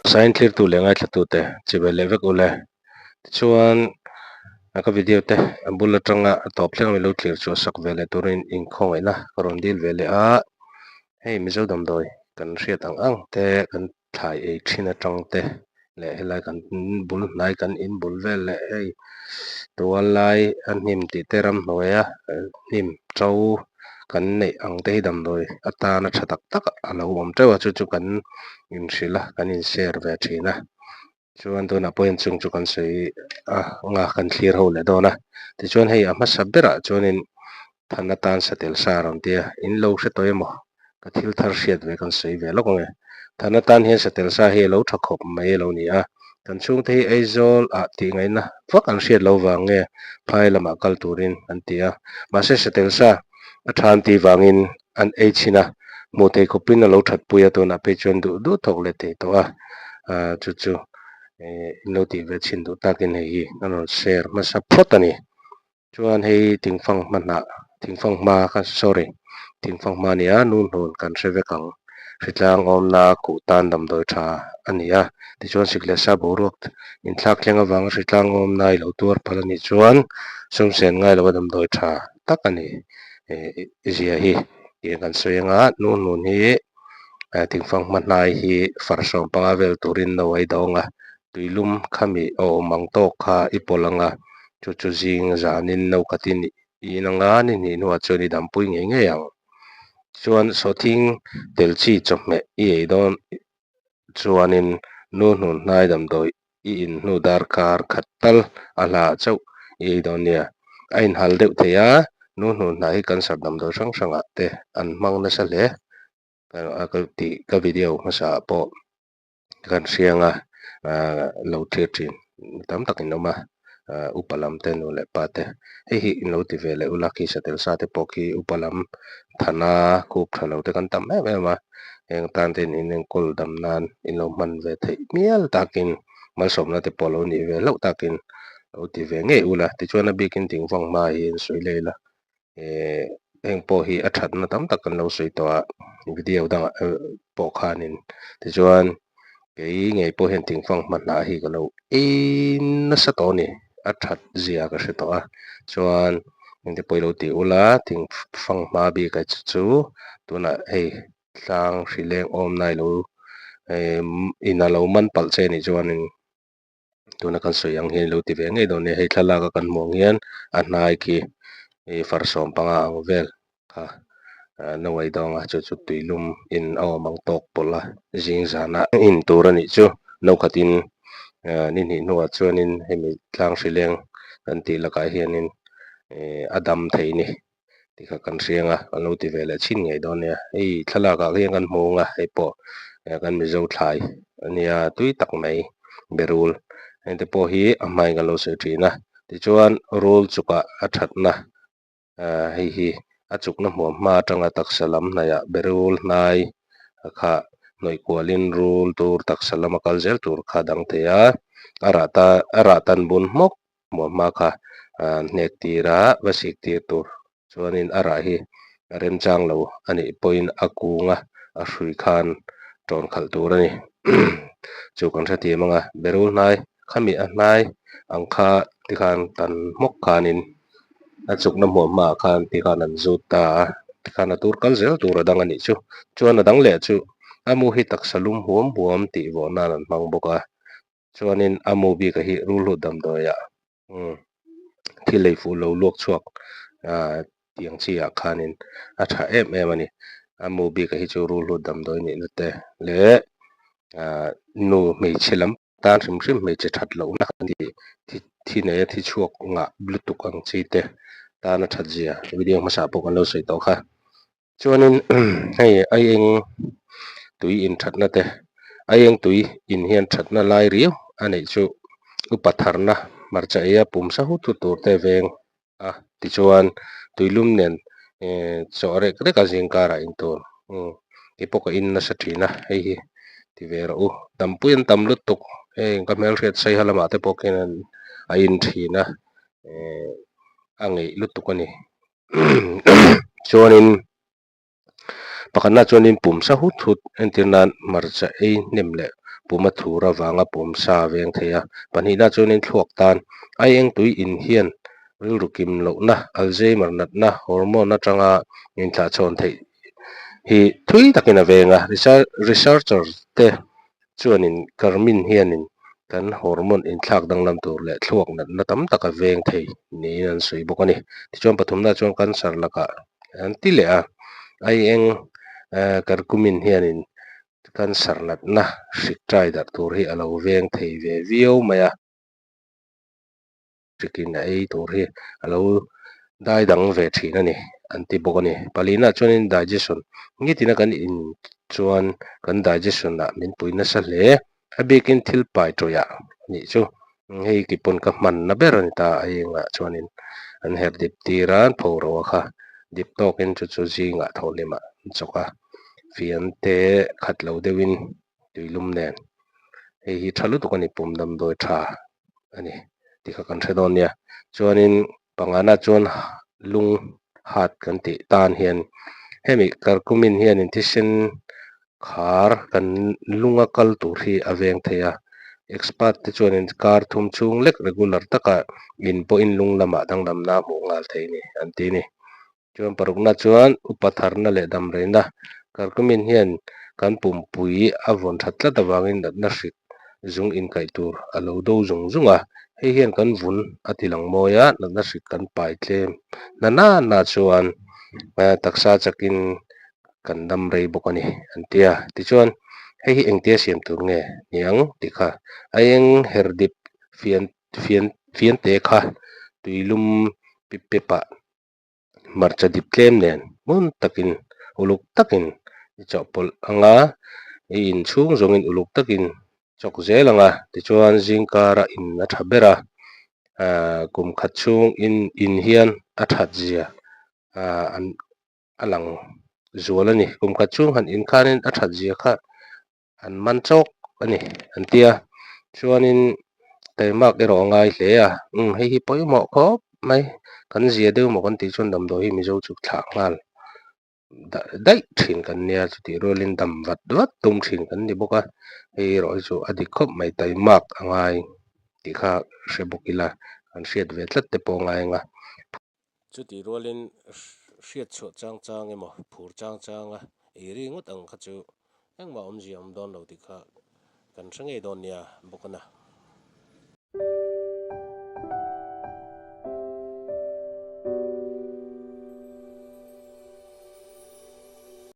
sign clear tu lengai thatu te chibe levek ule chuan ka video te bullet ranga top thleng mi lo clear chu sak vele turin in khong ina rondil vele a hei mizo dam doi kan hriat ang te kan thlai ei thina tang te le helai kan bul nai kan in bul vel le hei tual lai an hnim ti te ram hnuaia hnim to kan nei ang te hi dam doi atana tha tak tak alo om tewa chu kan in hrila kan in share ve thina chuan tuna point chung chu kan sei nga kan clear ho le dona ti chuan hei ama sabera chuanin thana tan satel sa ram tia in lo hre toyemo ka thil thar hriat ve kan sei ve lok nge thana tan hian satel sa hi lo thakhop mai lo ni a kan chung te aizol a ti ngai na vak an hriat lo wang nge phai lama kal turin an tia ma se satel sa a than ti wangin an ei china mu te khopin lo that puya to na pe chuan du thok le te to a chu no ti ve chin du takin hei an share ma sa phot ani chuan hei tingfang manna tingfang ma ka sorry tingfang ma nia nun hon kan hreve kang hritlang om na ku tan dam doi tha ania ti chuan sikle sa boruak in thlak thleng awang hritlang om nai lo tur phala ni chuan somsen ngai lo dam doi tha tak ani zia hi ti kan soenga nun hi tingfang manai hi farsom panga vel turin no ai donga tuilum khami o mangtok kha ipolanga chu jing zanin no khatin inanga ni nuwa choni dampui nge yang chuan sothing telchi chome i don chuanin nun nai dam doi in nu dar kar khatal ala chau i don nia ain hal deuh theia nun nai kan sar dam doi sang sanga te an mang na sa le ka video masa po kan sianga lo thlir thin tam takin oma upalam te nu le pa te hi no ti vele ulaki satel sa te poki upalam thana kup thalo te kan tam me ma eng tan ten in kol dam nan in lo man ve thei mial takin mal som na te polo ni ve lo takin lo ti ve nge ula ti chuan a bikin ting wang ma in soi leila eng po hi a that na tam tak kan lo soi to a video dang po khanin ti chuan cái ngày po hiện tình phong mặt nạ hi cái lâu in nó sẽ to nè at thật zia cái sẽ to à chuan những cái poi lâu ti ula tình phong ma bi cái chu tu na hey sang sri leng om nai lo in a lo man pal che ni chuan tu na kan so yang hi lo ti ve ngai do ne hei thala ka kan mong hian a nai ki far som panga ang vel kha no way dong chu tuilum in aw mang tok pola jing zana in turani chu no khatin ni nuwa chuanin hemi tlang hrileng kan ti laka hianin adam theini ti kha kan rianga kan lo ti vele chin ngei don nia ei thalaka hian kan hmonga hei po kan mi zo thlai ania tui tak mai berul ente po hi amai ga lo se thina ti chuan rul chuka a thatna hi achuk na hmuam ma atanga taksalam hnaia berul hnai kha noi kualin rul tur taksalam a kal zel tur kha dang theia ara tan bun mok hmuam ma kha hnek tira vasik tir tur chuanin ara hi rem chang lo ani point akunga a hrui khan ton khal tur ani chu kan tha ti manga berul hnai khami a hnai angkha ti khan tan mok khanin achuk na hmuam ma khan ti khan an zut ta ti khan a tur kal zel tur adang ani chu chuan adang le chu amu hi taksalum huam ti vo nan an hmang boka chuanin amu bi ka hi rul hu dam doya thil lei fu lo luak chuak tiang chi a khanin a tha em ani amu bi ka hi chu rul hu dam doi ni te le nu mei chilam tan hrim mei che that lo na thi ne thi chuak nga bluetooth ang chi te ta na that zia video ma sa po kan lo sei to kha chuanin hei ai eng tui in that na te ai eng tui in hian that na lai riu ani chu upatharna marcha ya pum sa hu tu tur te veng ti chuan tuilum nen chore kre ka jingkara in tur ti poka in na sa thina hei hi ti ve ro tampuin tam lutuk kamel riat sai halama te pokin a in thina angai lutuk ani chuanin pakana chuanin pum sa hut entirnan marcha ei nem le puma thura wanga pum sa veng theia panhina chuanin thluak tan ai eng tui in hian rilrukim lo na alzheimer nat na hormone atanga in thla chon thei hi thui takin a venga researcher te chuanin karmin hianin kan hormone in thlak danglam tur le thluak nat na tam taka veng thei ni an sui bawk ani ti chuan pathumna chuan cancer laka an ti le a ai eng karkumin hianin cancer nat na hrik trai dar tur hi alo veng thei ve viau maya trikin a ei tur hi alo dai dang ve thin ani an ti bawk ani palina chuanin digestion ngitina kan in chuan kan digestion ah min puina sa hle a bikin thil pai toya ni chu hei ki pon ka man na ber ani ta ainga chuanin an her dip tiran pho ro kha dip tokin chu chu zinga tholima choka fian te khatlo dewin tuilum nen hei hi thalu tu kan ipum dam doi tha ani tikha kan thredon nia chuanin pangana chuan lung hat kan ti tan hian hemi karkumin hian in thisen khar kan lunga kal tur hi aveng theia expert te chuanin kar thum chung lek regular taka in po in lung lama danglam na mu ngal thei ni an ti ni chuan parukna chuan upatharna le dam reina karkumin hian kan pumpui avon thatla dawangin na hrik zung in kai tur alo do zung zunga hei hian kan vun atilang moya na hrik kan pai tlem na chuan taksa chakin kan dam rei bawk ani an tia tichuan hei hi engtia siam tur nge niang tikha a eng herdip fian fian te kha tuilum pipepa marcha dip tlem nen mun takin uluk takin chawpol anga in chhung zongin uluk takin chawk zel anga tichuan zingkara in a tha bera kum khat chhung in hian a that zia an alang zual ani kum khat chung han in khanin a that zia kha an man chawk ani an tia chuanin taimak ero ngai hle a hei hi poimo khawp mai kan zia deuh maw kan ti chuan damdawi hi mizo chu thla ngal daih thin kan nia chu ti rolin dam vat vat tum thin kan ni bawk a hei erawh chu a dik khawp mai taimak a ngai tikha hre bawkila kan hriat ve tlat te pawh ngainga chu ti rolin hriat chhuat chang chang emaw phur chang chang a ei ri ngot ang kha chu engmah awm zia awm dawn lo tikha kan hrangei dawn nia bawk ana